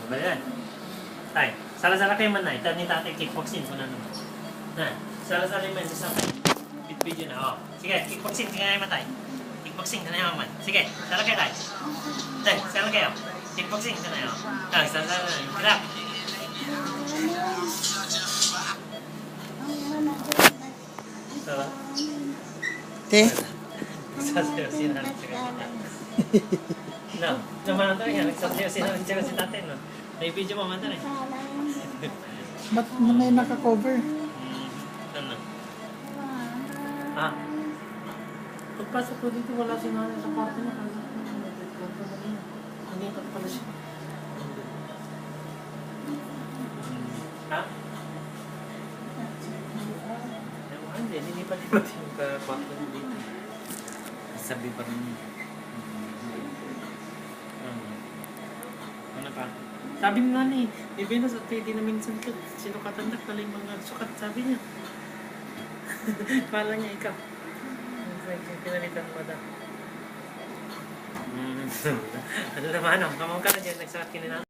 Bayan. Tay, sala-sala kayo man na. Ito ni tatay kickboxing ko na naman. Na, sala-sala man sa video na. Oh. Sige, kickboxing tingnan naman tay. Kickboxing ka na naman. Sige, sala kayo tay. Tay, sala kayo. Kickboxing ka na yun. Ah, sala-sala na. Grab. Sala. Te? Nagsasayaw si nanay sa kanina. No, naman tayo nga. Nagsasayaw si nanay sa tatay, no? May video mo man tayo. Ba't may naka-cover? Ano? Ah. Pagpasok ko dito, wala si nanay sa kwarto niya. Nandito pala siya. Ha? Hindi pa yung kwarto niya dito. Sabi pa rin niya. Ano pa? Sabi nga ni, Venus at pwede na minsan ka, sinukatan na pala yung mga sukat, sabi niya. Kala niya ikaw. Pinalitan mo daw. Ano naman, kamang ka na dyan, nagsukat kinina.